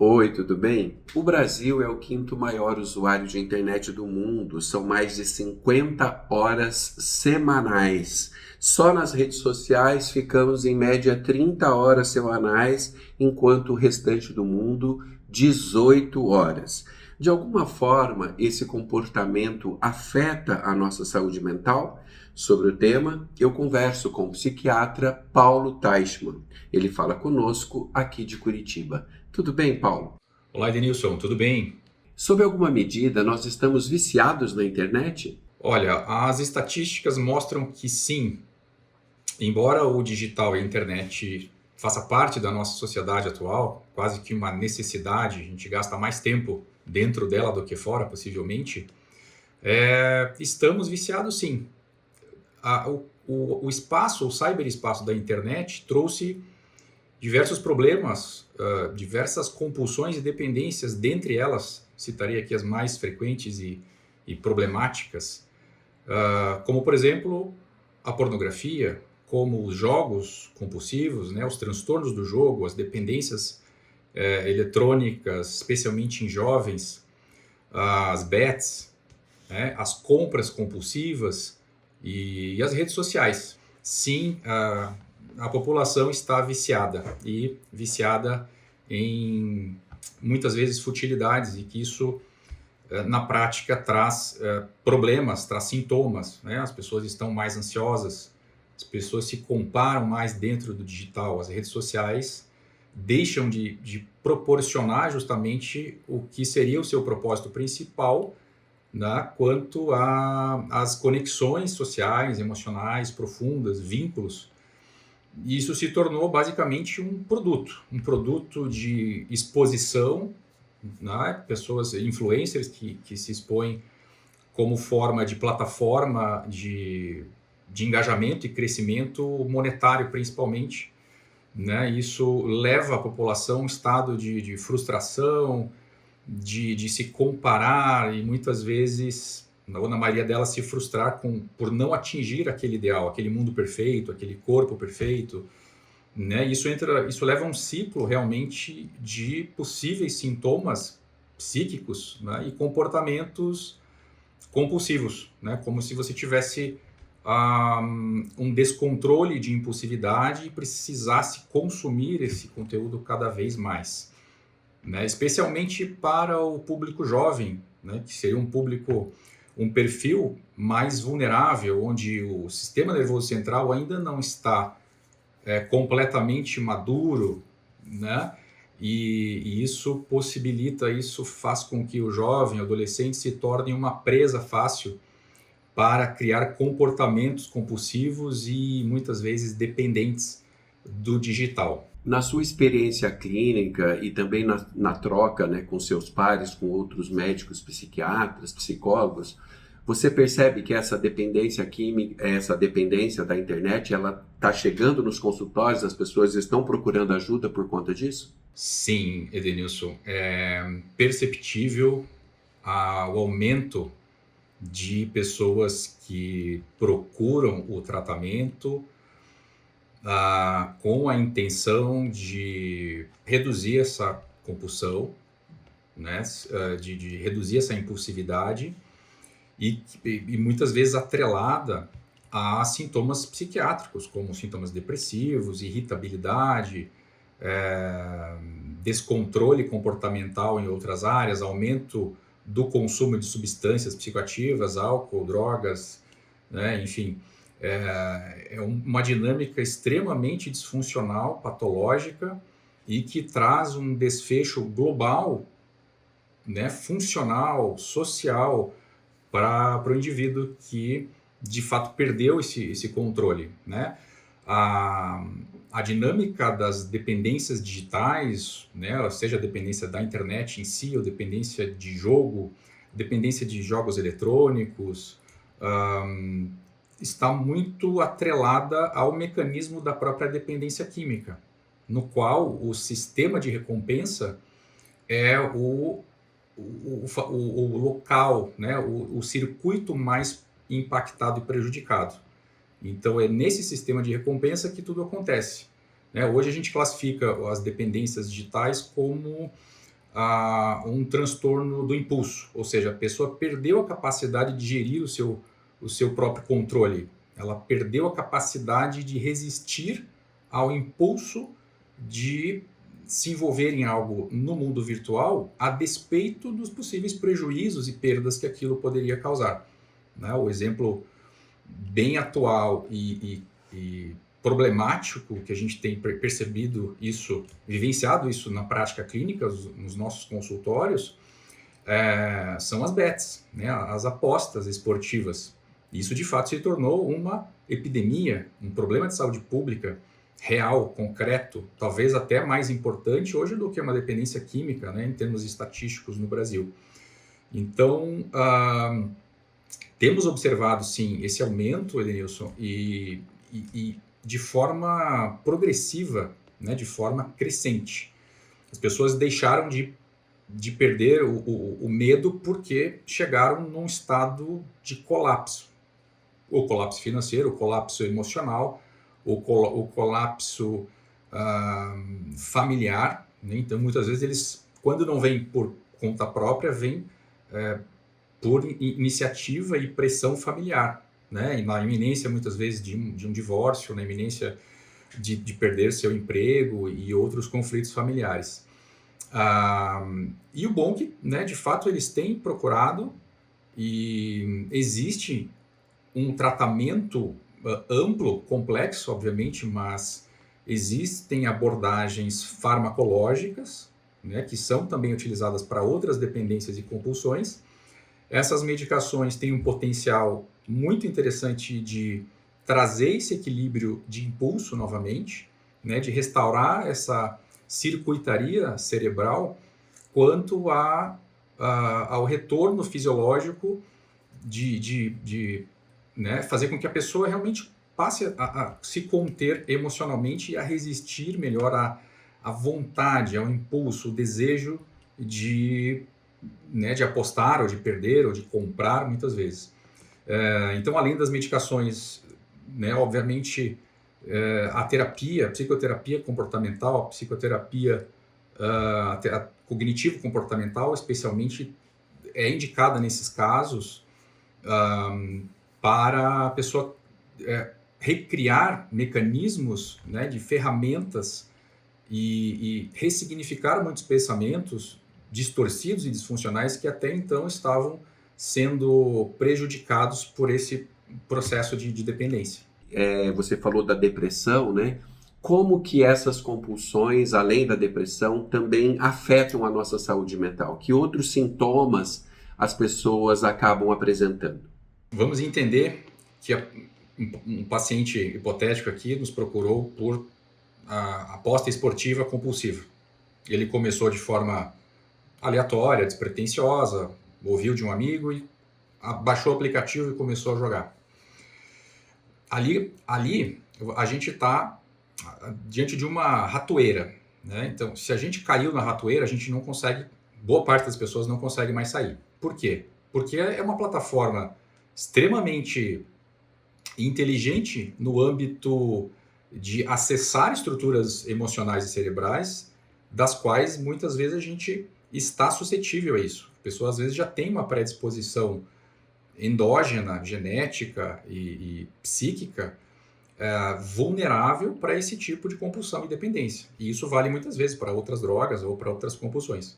Oi, tudo bem? O Brasil é o quinto maior usuário de internet do mundo, são mais de 50 horas semanais. Só nas redes sociais ficamos em média 30 horas semanais, enquanto o restante do mundo 18 horas. De alguma forma, esse comportamento afeta a nossa saúde mental? Sobre o tema, eu converso com o psiquiatra Paulo Teichmann. Ele fala conosco aqui de Curitiba. Tudo bem, Paulo? Olá, Edenilson, tudo bem? Sob alguma medida, nós estamos viciados na internet? Olha, as estatísticas mostram que sim, embora o digital e a internet faça parte da nossa sociedade atual, quase que uma necessidade, a gente gasta mais tempo dentro dela do que fora, possivelmente, estamos viciados sim. O espaço, o cyberespaço da internet trouxe diversos problemas, diversas compulsões e dependências, dentre elas, citaria aqui as mais frequentes e problemáticas, como, por exemplo, a pornografia, como os jogos compulsivos, né, os transtornos do jogo, as dependências eletrônicas, especialmente em jovens, as bets, né, as compras compulsivas e as redes sociais. Sim, a população está viciada e viciada em muitas vezes futilidades e que isso na prática traz problemas, traz sintomas, né? As pessoas estão mais ansiosas, as pessoas se comparam mais dentro do digital, as redes sociais deixam de proporcionar justamente o que seria o seu propósito principal, né, quanto às conexões sociais, emocionais, profundas, vínculos. E isso se tornou basicamente um produto de exposição, né, pessoas, influencers que se expõem como forma de plataforma de engajamento e crescimento monetário, principalmente. Né? Isso leva a população a um estado de frustração, de se comparar e muitas vezes, ou na maioria delas, se frustrar por não atingir aquele ideal, aquele mundo perfeito, aquele corpo perfeito. Né? Isso leva a um ciclo realmente de possíveis sintomas psíquicos, né? E comportamentos compulsivos, né? Como se você tivesse um descontrole de impulsividade e precisasse consumir esse conteúdo cada vez mais. Né? Especialmente para o público jovem, né? Que seria um perfil mais vulnerável, onde o sistema nervoso central ainda não está completamente maduro, né? E isso possibilita, isso faz com que o jovem, o adolescente se torne uma presa fácil para criar comportamentos compulsivos e muitas vezes dependentes do digital. Na sua experiência clínica e também na troca, né, com seus pares, com outros médicos, psiquiatras, psicólogos, você percebe que essa dependência química, essa dependência da internet, ela está chegando nos consultórios, as pessoas estão procurando ajuda por conta disso? Sim, Edenilson, é perceptível o aumento de pessoas que procuram o tratamento com a intenção de reduzir essa compulsão, né, de reduzir essa impulsividade e muitas vezes atrelada a sintomas psiquiátricos, como sintomas depressivos, irritabilidade, descontrole comportamental em outras áreas, aumento do consumo de substâncias psicoativas, álcool, drogas, né, enfim. É uma dinâmica extremamente disfuncional, patológica e que traz um desfecho global, né, funcional, social para o indivíduo que de fato perdeu esse controle, né? A dinâmica das dependências digitais, né, seja a dependência da internet em si, ou dependência de jogo, dependência de jogos eletrônicos, está muito atrelada ao mecanismo da própria dependência química, no qual o sistema de recompensa é o local, né, o circuito mais impactado e prejudicado. Então, é nesse sistema de recompensa que tudo acontece. Né? Hoje a gente classifica as dependências digitais como um transtorno do impulso, ou seja, a pessoa perdeu a capacidade de gerir o seu próprio controle, ela perdeu a capacidade de resistir ao impulso de se envolver em algo no mundo virtual a despeito dos possíveis prejuízos e perdas que aquilo poderia causar. Né? O exemplo bem atual e problemático que a gente tem percebido isso, vivenciado isso na prática clínica, nos nossos consultórios, são as bets, né? As apostas esportivas. Isso de fato se tornou uma epidemia, um problema de saúde pública real, concreto, talvez até mais importante hoje do que uma dependência química, né, em termos estatísticos no Brasil. Então, temos observado, sim, esse aumento, Edenilson, e de forma progressiva, né, de forma crescente. As pessoas deixaram de perder o medo porque chegaram num estado de colapso. O colapso financeiro, o colapso emocional, o colapso familiar, né? Então, muitas vezes, eles, quando não vêm por conta própria, vêm por iniciativa e pressão familiar, né? E na iminência, muitas vezes, de um divórcio, na iminência de perder seu emprego e outros conflitos familiares. E o bom que, né, de fato, eles têm procurado e existe um tratamento amplo, complexo, obviamente, mas existem abordagens farmacológicas, né, que são também utilizadas para outras dependências e compulsões. Essas medicações têm um potencial muito interessante de trazer esse equilíbrio de impulso novamente, né, de restaurar essa circuitaria cerebral quanto ao retorno fisiológico né, fazer com que a pessoa realmente passe a se conter emocionalmente e a resistir melhor à vontade, ao impulso, o desejo né, de apostar, ou de perder, ou de comprar, muitas vezes. Então, além das medicações, né, obviamente, a terapia, a psicoterapia comportamental, a psicoterapia cognitivo-comportamental, especialmente, é indicada nesses casos para a pessoa recriar mecanismos, né, de ferramentas e ressignificar muitos pensamentos distorcidos e disfuncionais que até então estavam sendo prejudicados por esse processo de dependência. Você falou da depressão, né? Como que essas compulsões, além da depressão, também afetam a nossa saúde mental? Que outros sintomas as pessoas acabam apresentando? Vamos entender que um paciente hipotético aqui nos procurou por aposta esportiva compulsiva. Ele começou de forma aleatória, despretensiosa, ouviu de um amigo e baixou o aplicativo e começou a jogar. Ali a gente está diante de uma ratoeira, né? Então, se a gente caiu na ratoeira, a gente não consegue, boa parte das pessoas não consegue mais sair. Por quê? Porque é uma plataforma extremamente inteligente no âmbito de acessar estruturas emocionais e cerebrais, das quais muitas vezes a gente está suscetível a isso. A pessoa às vezes já tem uma predisposição endógena, genética e psíquica vulnerável para esse tipo de compulsão e dependência. E isso vale muitas vezes para outras drogas ou para outras compulsões.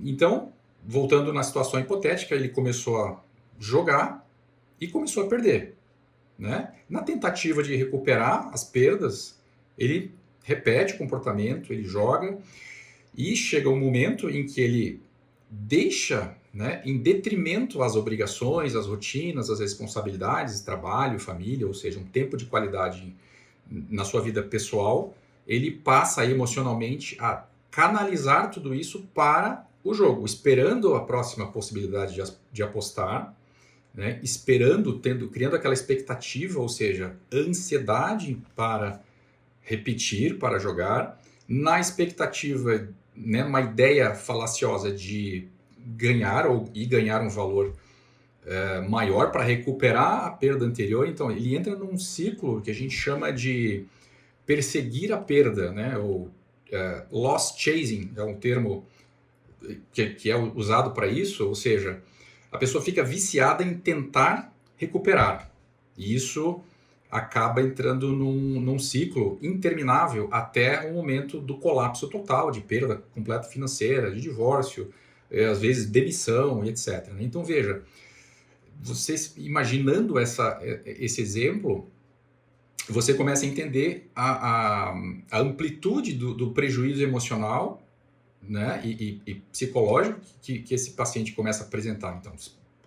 Então, voltando na situação hipotética, ele começou a jogar e começou a perder, né? Na tentativa de recuperar as perdas, ele repete o comportamento, ele joga e chega um momento em que ele deixa, né, em detrimento às obrigações, às rotinas, às responsabilidades, trabalho, família, ou seja, um tempo de qualidade na sua vida pessoal, ele passa emocionalmente a canalizar tudo isso para o jogo, esperando a próxima possibilidade de apostar, né, criando aquela expectativa, ou seja, ansiedade para repetir, para jogar, na expectativa, né, uma ideia falaciosa de ganhar ganhar um valor maior para recuperar a perda anterior. Então, ele entra num ciclo que a gente chama de perseguir a perda, né, ou loss chasing é um termo que é usado para isso, ou seja, a pessoa fica viciada em tentar recuperar. E isso acaba entrando num ciclo interminável até o momento do colapso total, de perda completa financeira, de divórcio, às vezes demissão e etc. Então, veja, você imaginando esse exemplo, você começa a entender a amplitude do prejuízo emocional, né, e psicológico que esse paciente começa a apresentar. Então,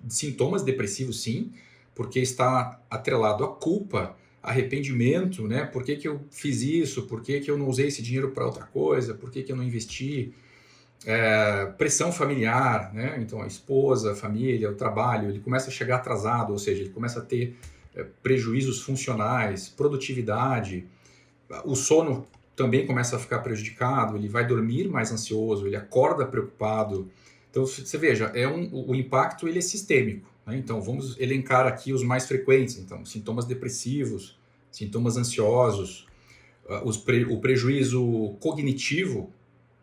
sintomas depressivos, sim, porque está atrelado à culpa, arrependimento, né? Por que eu fiz isso? Por que eu não usei esse dinheiro para outra coisa? Por que eu não investi? Pressão familiar, né? Então, a esposa, a família, o trabalho, ele começa a chegar atrasado, ou seja, ele começa a ter prejuízos funcionais, produtividade, o sono também começa a ficar prejudicado, ele vai dormir mais ansioso, ele acorda preocupado. Então, você veja, o impacto ele é sistêmico, né? Então, vamos elencar aqui os mais frequentes. Então, sintomas depressivos, sintomas ansiosos, o prejuízo cognitivo,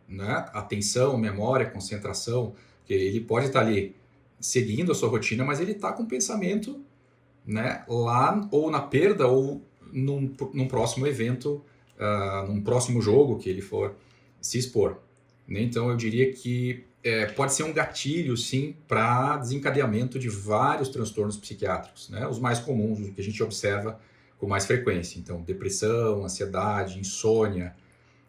né? Atenção, memória, concentração, que ele pode estar ali seguindo a sua rotina, mas ele está com pensamento, né, lá ou na perda ou num próximo evento, num próximo jogo que ele for se expor, né? Então eu diria que pode ser um gatilho, sim, para desencadeamento de vários transtornos psiquiátricos, né? Os mais comuns, os que a gente observa com mais frequência. Então, depressão, ansiedade, insônia,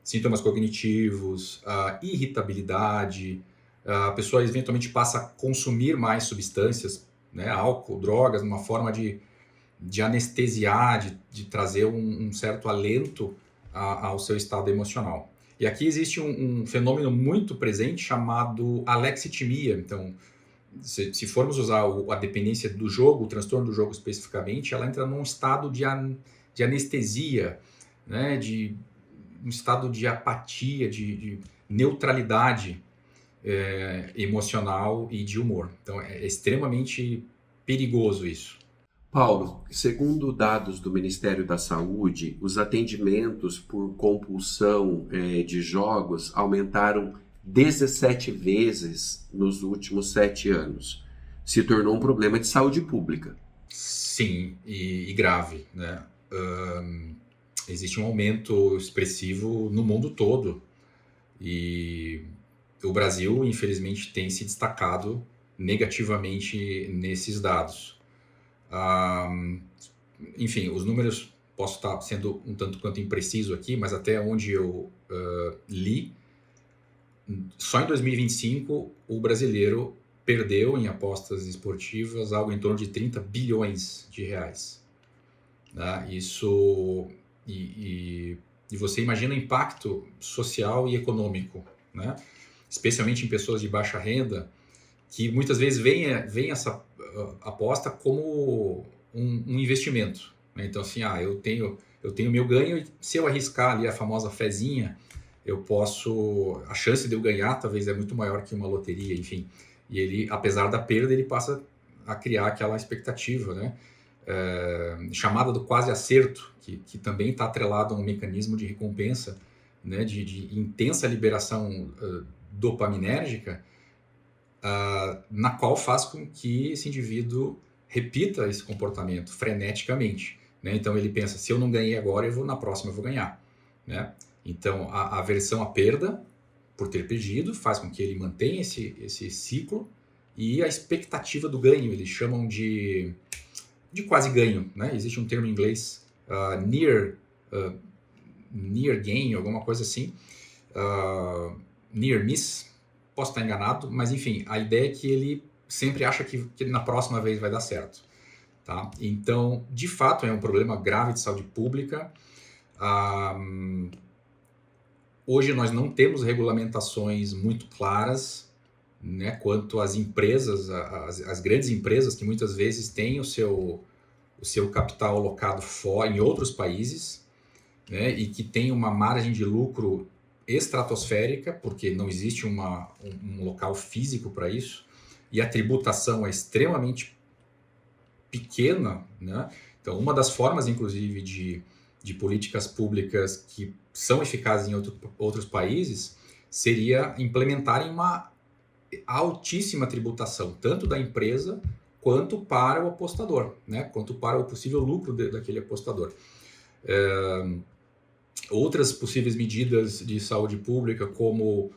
sintomas cognitivos, irritabilidade, a pessoa eventualmente passa a consumir mais substâncias, né, álcool, drogas, uma forma de anestesiar, de trazer um certo alento ao seu estado emocional. E aqui existe um fenômeno muito presente chamado alexitimia. Então, se formos usar a dependência do jogo, o transtorno do jogo especificamente, ela entra num estado de anestesia, né, um estado de apatia, de neutralidade emocional e de humor. Então, é extremamente perigoso isso. Paulo, segundo dados do Ministério da Saúde, os atendimentos por compulsão de jogos aumentaram 17 vezes nos últimos 7 anos. Se tornou um problema de saúde pública. Sim, e grave, né? Existe um aumento expressivo no mundo todo e o Brasil, infelizmente, tem se destacado negativamente nesses dados. Enfim, os números, posso estar sendo um tanto quanto impreciso aqui, mas até onde eu li, só em 2025 o brasileiro perdeu em apostas esportivas algo em torno de 30 bilhões de reais. Né? Isso, e você imagina o impacto social e econômico, né? Especialmente em pessoas de baixa renda, que muitas vezes veem essa aposta como um investimento, né? Então, assim, eu tenho meu ganho e se eu arriscar ali a famosa fezinha, a chance de eu ganhar talvez é muito maior que uma loteria, enfim. E ele, apesar da perda, ele passa a criar aquela expectativa, né? Chamada do quase acerto, que também está atrelado a um mecanismo de recompensa, né? De intensa liberação dopaminérgica, na qual faz com que esse indivíduo repita esse comportamento freneticamente, né? Então ele pensa, se eu não ganhei agora, na próxima eu vou ganhar, né? Então a aversão à perda por ter perdido faz com que ele mantenha esse ciclo, e a expectativa do ganho, eles chamam de quase ganho, né? Existe um termo em inglês, near gain, alguma coisa assim, near miss, posso estar enganado, mas enfim, a ideia é que ele sempre acha que na próxima vez vai dar certo, tá? Então, de fato, é um problema grave de saúde pública. Hoje nós não temos regulamentações muito claras, né, quanto às empresas, as grandes empresas que muitas vezes têm o seu capital alocado fora, em outros países, né, e que tem uma margem de lucro estratosférica, porque não existe um local físico para isso, e a tributação é extremamente pequena, né? Então, uma das formas, inclusive, de de políticas públicas que são eficazes em outros países seria implementarem uma altíssima tributação, tanto da empresa quanto para o apostador, né? Quanto para o possível lucro daquele apostador. Outras possíveis medidas de saúde pública, como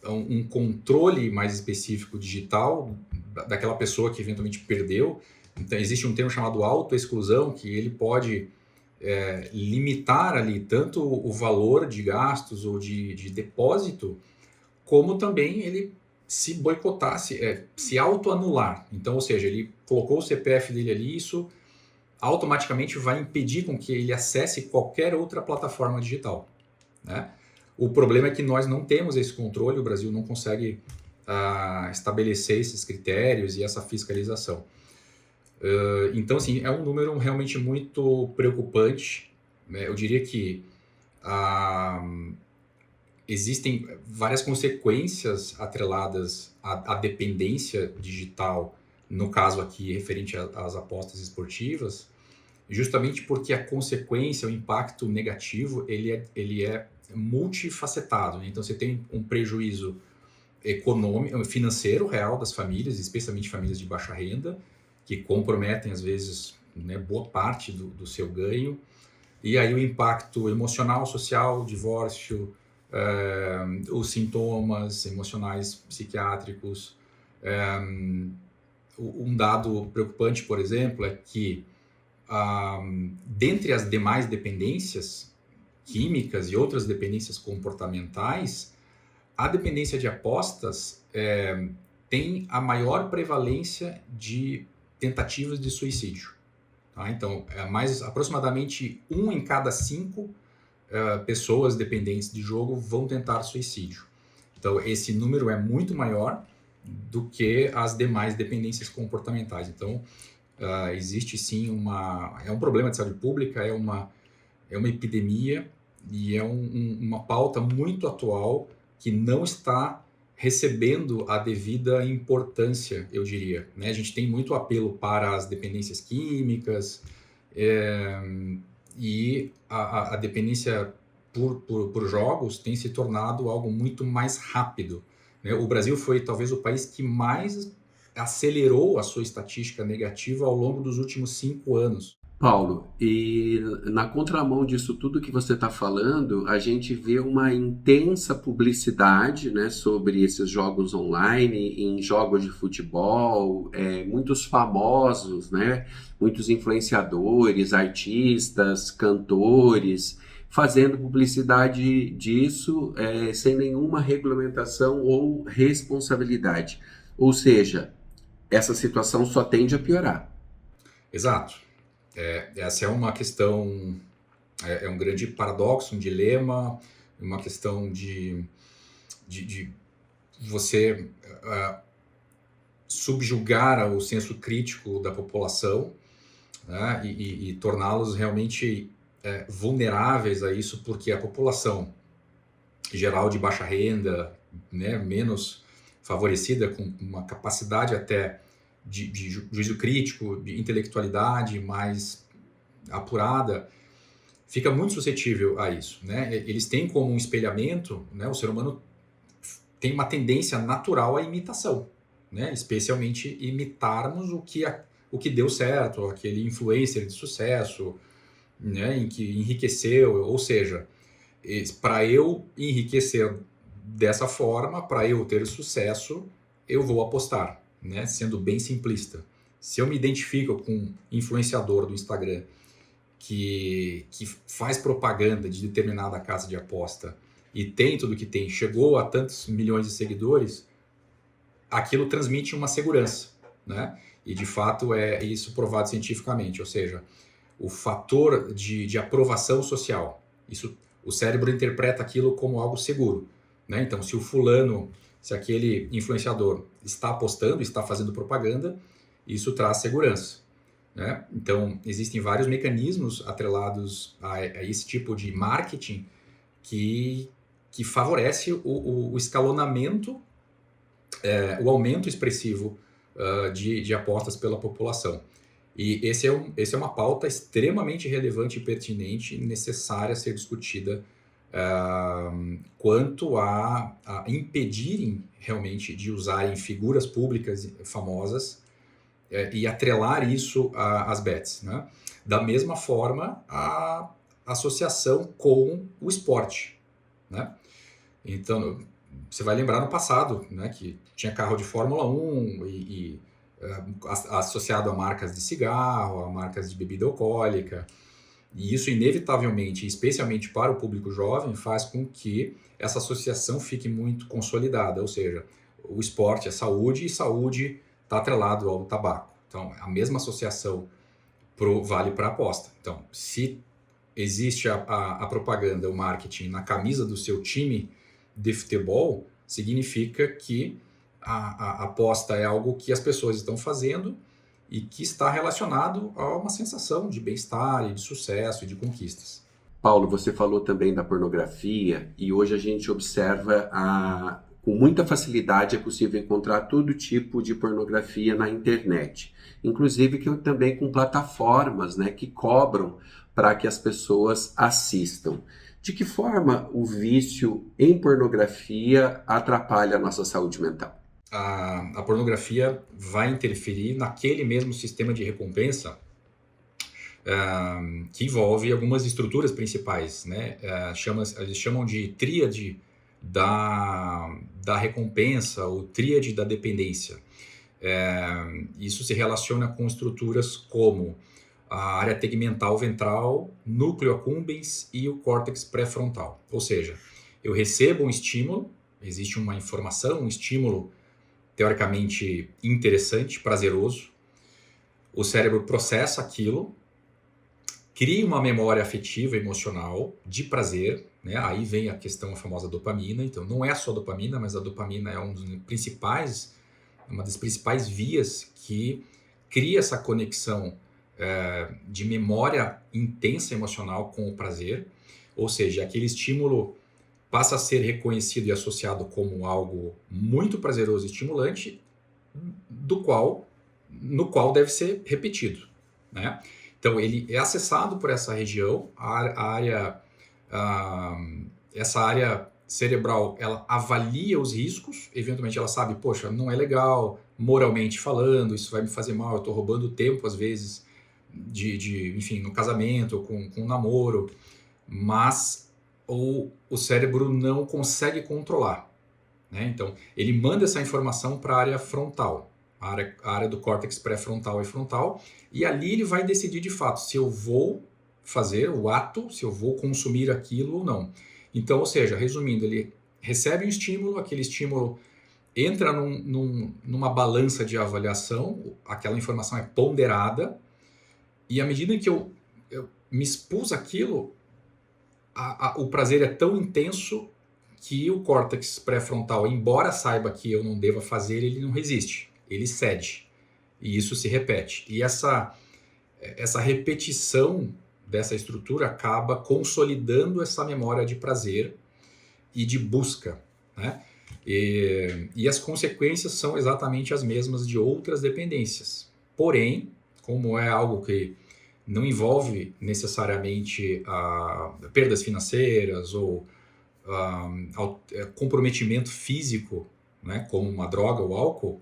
um controle mais específico digital daquela pessoa que eventualmente perdeu. Então, existe um termo chamado autoexclusão, que ele pode limitar ali tanto o valor de gastos ou de depósito, como também ele se boicotar, se autoanular. Então, ou seja, ele colocou o CPF dele ali, isso automaticamente vai impedir com que ele acesse qualquer outra plataforma digital, né? O problema é que nós não temos esse controle, o Brasil não consegue estabelecer esses critérios e essa fiscalização. Então, assim, é um número realmente muito preocupante, né? Eu diria que existem várias consequências atreladas à dependência digital, no caso aqui referente às apostas esportivas, justamente porque a consequência, o impacto negativo, ele é multifacetado, né? Então você tem um prejuízo econômico, financeiro real das famílias, especialmente famílias de baixa renda, que comprometem às vezes, né, boa parte do seu ganho. E aí o impacto emocional, social, divórcio, os sintomas emocionais psiquiátricos. Um dado preocupante, por exemplo, é que dentre as demais dependências químicas e outras dependências comportamentais, a dependência de apostas tem a maior prevalência de tentativas de suicídio. Tá? Então, aproximadamente 1 em cada 5 pessoas dependentes de jogo vão tentar suicídio. Então, esse número é muito maior do que as demais dependências comportamentais. Então, existe sim um problema de saúde pública, é uma epidemia e é uma pauta muito atual que não está recebendo a devida importância, eu diria, né? A gente tem muito apelo para as dependências químicas e a dependência por jogos tem se tornado algo muito mais rápido, né? O Brasil foi talvez o país que mais acelerou a sua estatística negativa ao longo dos últimos 5 anos. Paulo, e na contramão disso tudo que você está falando, a gente vê uma intensa publicidade, né, sobre esses jogos online, em jogos de futebol, muitos famosos, né, muitos influenciadores, artistas, cantores, fazendo publicidade disso sem nenhuma regulamentação ou responsabilidade. Ou seja, essa situação só tende a piorar. Exato. Essa é uma questão, é um grande paradoxo, um dilema, uma questão de você subjugar o senso crítico da população, né, e torná-los realmente vulneráveis a isso, porque a população geral de baixa renda, né, menos favorecida, com uma capacidade até de juízo crítico, de intelectualidade mais apurada, fica muito suscetível a isso, né? Eles têm como um espelhamento, né? O ser humano tem uma tendência natural à imitação, né? Especialmente imitarmos o que deu certo, aquele influencer de sucesso, né? Em que enriqueceu, ou seja, para eu enriquecer dessa forma, para eu ter sucesso, eu vou apostar, né? Sendo bem simplista. Se eu me identifico com um influenciador do Instagram que faz propaganda de determinada casa de aposta e tem tudo que tem, chegou a tantos milhões de seguidores, aquilo transmite uma segurança, né? E de fato é isso provado cientificamente, ou seja, o fator de aprovação social, isso, o cérebro interpreta aquilo como algo seguro, né? Então, se aquele influenciador está apostando, está fazendo propaganda, isso traz segurança, né? Então, existem vários mecanismos atrelados a esse tipo de marketing que favorece o escalonamento, o aumento expressivo de apostas pela população. E esse é uma pauta extremamente relevante e pertinente, necessária a ser discutida quanto a impedirem realmente de usarem figuras públicas famosas e atrelar isso às bets, né? Da mesma forma, a associação com o esporte, né? Então, você vai lembrar no passado, né, que tinha carro de Fórmula 1 associado a marcas de cigarro, a marcas de bebida alcoólica, e isso inevitavelmente, especialmente para o público jovem, faz com que essa associação fique muito consolidada, ou seja, o esporte é saúde e saúde está atrelado ao tabaco. Então, a mesma associação vale para a aposta. Então, se existe a propaganda, o marketing na camisa do seu time de futebol, significa que a aposta é algo que as pessoas estão fazendo e que está relacionado a uma sensação de bem-estar e de sucesso e de conquistas. Paulo, você falou também da pornografia e hoje a gente observa com muita facilidade é possível encontrar todo tipo de pornografia na internet, inclusive também com plataformas, né, que cobram para que as pessoas assistam. De que forma o vício em pornografia atrapalha a nossa saúde mental? A pornografia vai interferir naquele mesmo sistema de recompensa que envolve algumas estruturas principais, né? Eles chamam de tríade da recompensa ou tríade da dependência. Isso se relaciona com estruturas como a área tegmental ventral, núcleo accumbens e o córtex pré-frontal. Ou seja, eu recebo um estímulo, existe uma informação, um estímulo teoricamente interessante, prazeroso, o cérebro processa aquilo, cria uma memória afetiva, emocional, de prazer, né? Aí vem a questão, a famosa dopamina. Então, não é só a dopamina, mas a dopamina é uma das principais vias que cria essa conexão de memória intensa emocional com o prazer, ou seja, aquele estímulo passa a ser reconhecido e associado como algo muito prazeroso e estimulante, no qual deve ser repetido, né? Então, ele é acessado por essa região, essa área cerebral, ela avalia os riscos, eventualmente ela sabe, poxa, não é legal, moralmente falando, isso vai me fazer mal, eu estou roubando tempo, às vezes, enfim, no casamento, com um namoro, mas o cérebro não consegue controlar, né? Então, ele manda essa informação para a área frontal, a área do córtex pré-frontal e frontal, e ali ele vai decidir de fato se eu vou fazer o ato, se eu vou consumir aquilo ou não. Então, ou seja, resumindo, ele recebe um estímulo, aquele estímulo entra numa balança de avaliação, aquela informação é ponderada, e à medida que eu me expus àquilo, o prazer é tão intenso que o córtex pré-frontal, embora saiba que eu não deva fazer, ele não resiste, ele cede. E isso se repete. E essa repetição dessa estrutura acaba consolidando essa memória de prazer e de busca, né? E as consequências são exatamente as mesmas de outras dependências. Porém, como é algo que não envolve necessariamente perdas financeiras ou comprometimento físico, né, como uma droga ou álcool,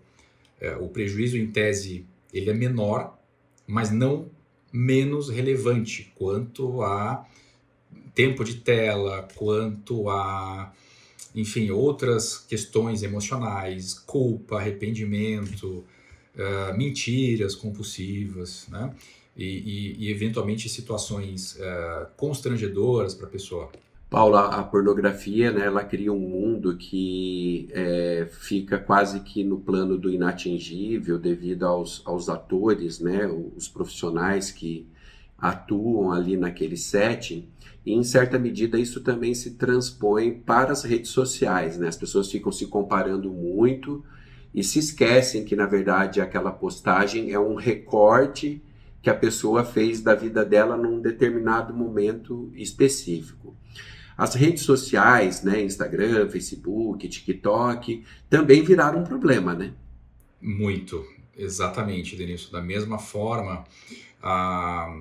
o prejuízo em tese ele é menor, mas não menos relevante quanto a tempo de tela, quanto a, enfim, outras questões emocionais, culpa, arrependimento, mentiras compulsivas, né? E eventualmente situações constrangedoras para a pessoa. Paula, a pornografia, né, ela cria um mundo que fica quase que no plano do inatingível devido aos atores, né, os profissionais que atuam ali naquele setting, e em certa medida isso também se transpõe para as redes sociais, né? As pessoas ficam se comparando muito e se esquecem que, na verdade, aquela postagem é um recorte que a pessoa fez da vida dela num determinado momento específico. As redes sociais, né, Instagram, Facebook, TikTok, também viraram um problema, né? Muito. Exatamente, Denilson. Da mesma forma, a-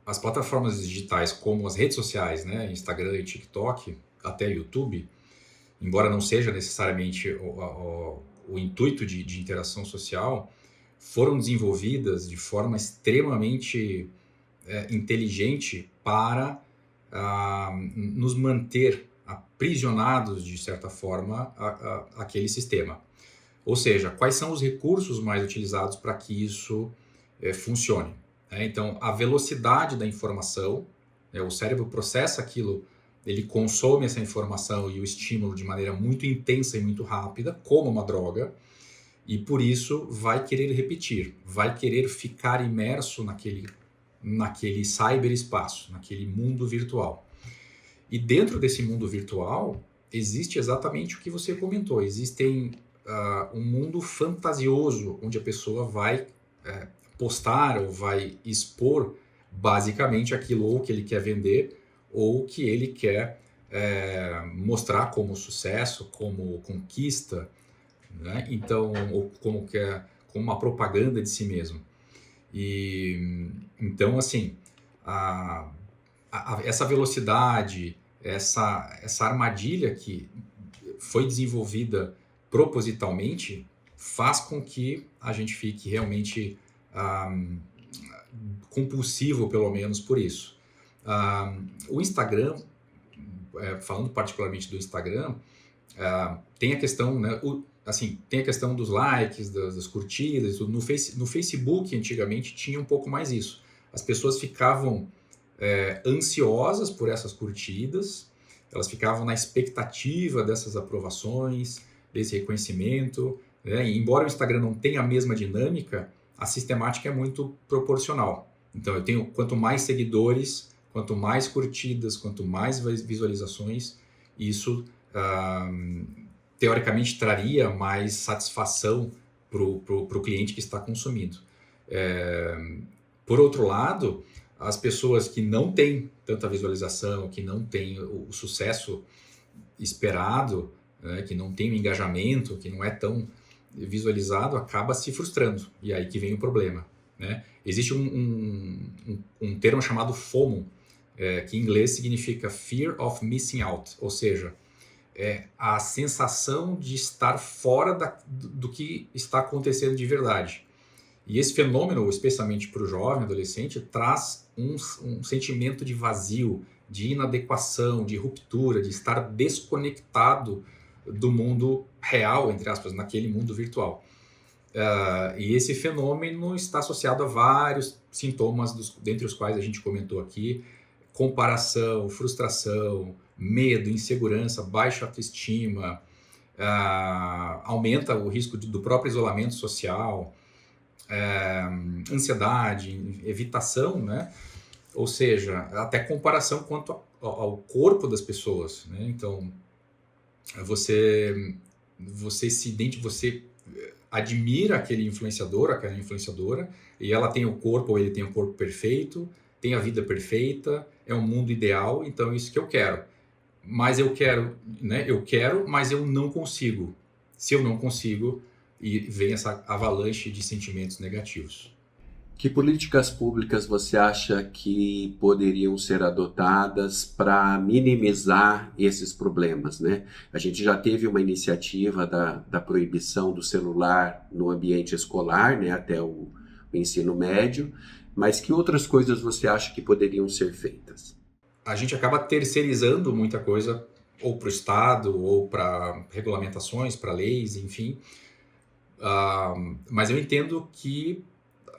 as plataformas digitais, como as redes sociais, né, Instagram e TikTok, até YouTube, embora não seja necessariamente o intuito de interação social, foram desenvolvidas de forma extremamente inteligente para nos manter aprisionados, de certa forma, aquele sistema. Ou seja, quais são os recursos mais utilizados para que isso funcione? Então, a velocidade da informação, o cérebro processa aquilo, ele consome essa informação e o estímulo de maneira muito intensa e muito rápida, como uma droga, e por isso vai querer repetir, vai querer ficar imerso naquele cyberespaço, naquele mundo virtual. E dentro desse mundo virtual, existe exatamente o que você comentou, existem um mundo fantasioso onde a pessoa vai postar ou vai expor basicamente aquilo ou que ele quer vender ou que ele quer mostrar como sucesso, como conquista, né? Então, ou como uma propaganda de si mesmo. E então, assim, essa velocidade, essa armadilha que foi desenvolvida propositalmente faz com que a gente fique realmente compulsivo, pelo menos, por isso. O Instagram, falando particularmente do Instagram, tem a questão, né, tem a questão dos likes, das curtidas, tudo. No Facebook, antigamente, tinha um pouco mais isso. As pessoas ficavam ansiosas por essas curtidas, elas ficavam na expectativa dessas aprovações, desse reconhecimento, né? E embora o Instagram não tenha a mesma dinâmica, a sistemática é muito proporcional. Então, eu tenho quanto mais seguidores, quanto mais curtidas, quanto mais visualizações, isso teoricamente traria mais satisfação para o cliente que está consumindo. Por outro lado, as pessoas que não têm tanta visualização, que não têm o sucesso esperado, né, que não tem o engajamento, que não é tão visualizado, acaba se frustrando. E aí que vem o problema, né? Existe um termo chamado FOMO, que em inglês significa Fear of Missing Out, ou seja, a sensação de estar fora do que está acontecendo de verdade. E esse fenômeno, especialmente para o jovem, adolescente, traz um sentimento de vazio, de inadequação, de ruptura, de estar desconectado do mundo real, entre aspas, naquele mundo virtual. E esse fenômeno está associado a vários sintomas, dentre os quais a gente comentou aqui: comparação, frustração, medo, insegurança, baixa autoestima, aumenta o risco do próprio isolamento social, ansiedade, evitação, né? Ou seja, até comparação quanto ao corpo das pessoas, né? Então, você admira aquele influenciador, aquela influenciadora, e ela tem o corpo, ou ele tem o corpo perfeito, tem a vida perfeita, é um mundo ideal, então é isso que eu quero. Mas eu quero, né? Eu quero, mas eu não consigo. Se eu não consigo, e vem essa avalanche de sentimentos negativos. Que políticas públicas você acha que poderiam ser adotadas para minimizar esses problemas, né? A gente já teve uma iniciativa da proibição do celular no ambiente escolar, né, até o ensino médio, mas que outras coisas você acha que poderiam ser feitas? A gente acaba terceirizando muita coisa, ou para o Estado, ou para regulamentações, para leis, enfim. Mas eu entendo que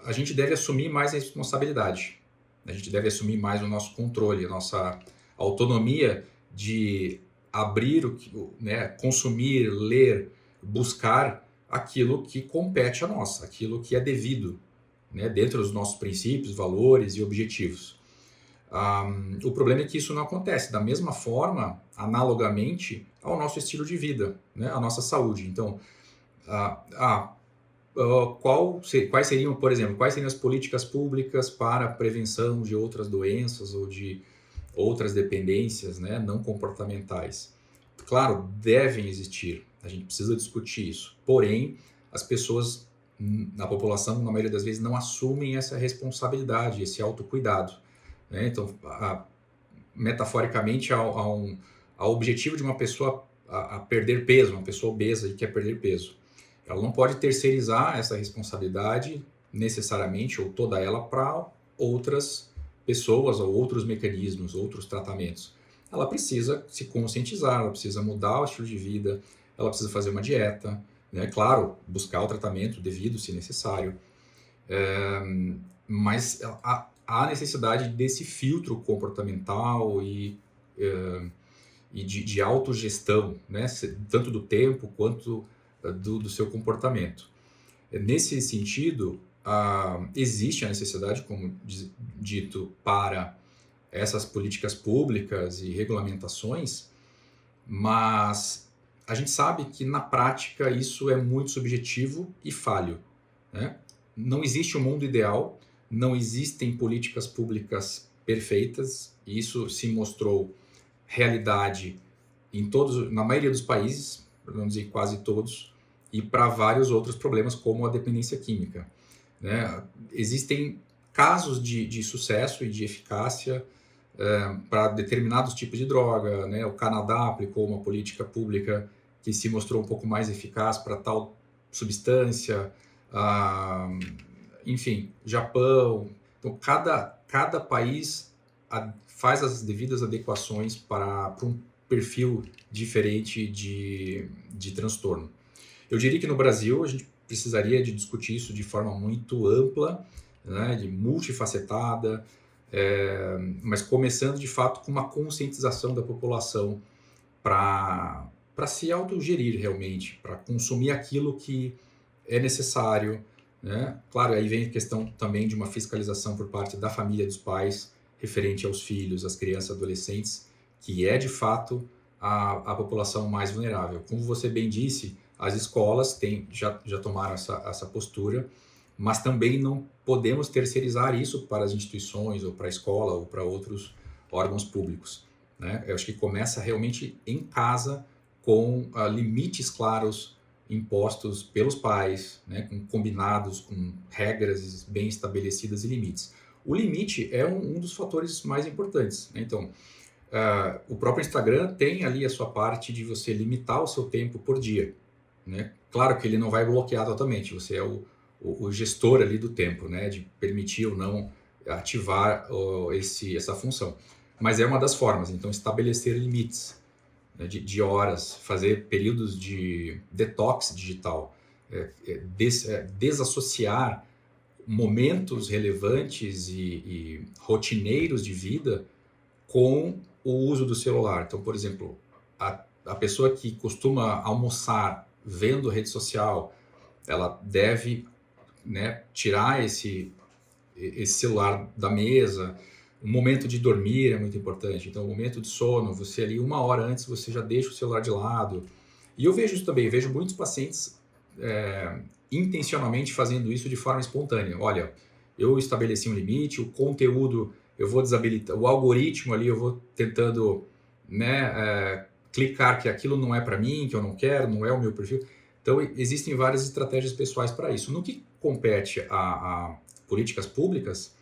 a gente deve assumir mais a responsabilidade. A gente deve assumir mais o nosso controle, a nossa autonomia de abrir, né, consumir, ler, buscar aquilo que compete a nós, aquilo que é devido, né, dentro dos nossos princípios, valores e objetivos. O problema é que isso não acontece da mesma forma, analogamente, ao nosso estilo de vida, né, à nossa saúde. Então, quais seriam, por exemplo, quais seriam as políticas públicas para a prevenção de outras doenças ou de outras dependências, né, não comportamentais? Claro, devem existir, a gente precisa discutir isso. Porém, as pessoas a população, na maioria das vezes, não assumem essa responsabilidade, esse autocuidado, né? Então, metaforicamente, ao objetivo de uma pessoa a perder peso, uma pessoa obesa e quer perder peso. Ela não pode terceirizar essa responsabilidade necessariamente, ou toda ela, para outras pessoas ou outros mecanismos, outros tratamentos. Ela precisa se conscientizar, ela precisa mudar o estilo de vida, ela precisa fazer uma dieta, né? Claro, buscar o tratamento devido, se necessário. Mas há necessidade desse filtro comportamental e de autogestão, né? Tanto do tempo quanto do seu comportamento. Nesse sentido, existe a necessidade, como dito, para essas políticas públicas e regulamentações, mas a gente sabe que na prática isso é muito subjetivo e falho, né? Não existe um mundo ideal, não existem políticas públicas perfeitas, e isso se mostrou realidade na maioria dos países, para não dizer quase todos, e para vários outros problemas, como a dependência química, né? Existem casos de sucesso e de eficácia para determinados tipos de droga, né? O Canadá aplicou uma política pública que se mostrou um pouco mais eficaz para tal substância, enfim, Japão. Então, cada país faz as devidas adequações para um perfil diferente de transtorno. Eu diria que no Brasil a gente precisaria de discutir isso de forma muito ampla, né, de multifacetada, mas começando de fato com uma conscientização da população para se autogerir realmente, para consumir aquilo que é necessário, né? Claro, aí vem a questão também de uma fiscalização por parte da família, dos pais, referente aos filhos, às crianças, adolescentes, que é de fato a população mais vulnerável. Como você bem disse, as escolas já tomaram essa postura, mas também não podemos terceirizar isso para as instituições, ou para a escola, ou para outros órgãos públicos, né? Eu acho que começa realmente em casa, com limites claros impostos pelos pais, né? Com combinados, com regras bem estabelecidas e limites. O limite é um dos fatores mais importantes, né? Então, o próprio Instagram tem ali a sua parte de você limitar o seu tempo por dia, né? Claro que ele não vai bloquear totalmente, você é o gestor ali do tempo, né? De permitir ou não ativar essa função. Mas é uma das formas, então estabelecer limites, né, de horas, fazer períodos de detox digital, desassociar momentos relevantes e rotineiros de vida com o uso do celular. Então, por exemplo, a pessoa que costuma almoçar vendo rede social, ela deve, né, tirar esse celular da mesa. O momento de dormir é muito importante. Então, o momento de sono, você ali 1 hora antes, você já deixa o celular de lado. E eu vejo isso também, vejo muitos pacientes intencionalmente fazendo isso de forma espontânea. Olha, eu estabeleci um limite, o conteúdo eu vou desabilitar, o algoritmo ali eu vou tentando, né, clicar que aquilo não é para mim, que eu não quero, não é o meu perfil. Então, existem várias estratégias pessoais para isso. No que compete a políticas públicas,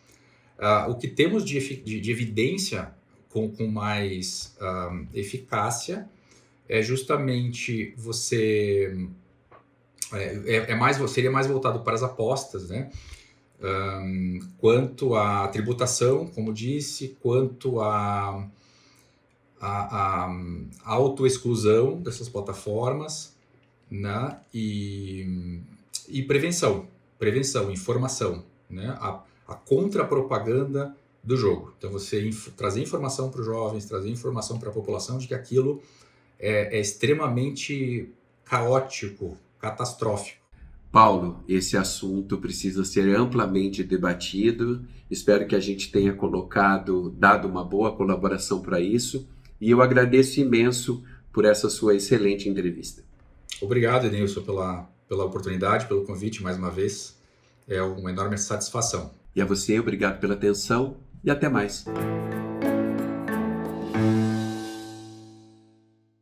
o que temos de evidência com mais eficácia é justamente você... seria mais voltado para as apostas, né? Quanto à tributação, como disse, quanto à autoexclusão dessas plataformas, né? E prevenção, informação, né? A contrapropaganda do jogo. Então, você trazer informação para os jovens, trazer informação para a população de que aquilo é extremamente caótico, catastrófico. Paulo, esse assunto precisa ser amplamente debatido. Espero que a gente tenha dado uma boa colaboração para isso. E eu agradeço imenso por essa sua excelente entrevista. Obrigado, Ednilson, pela oportunidade, pelo convite mais uma vez. É uma enorme satisfação. E a você, obrigado pela atenção e até mais.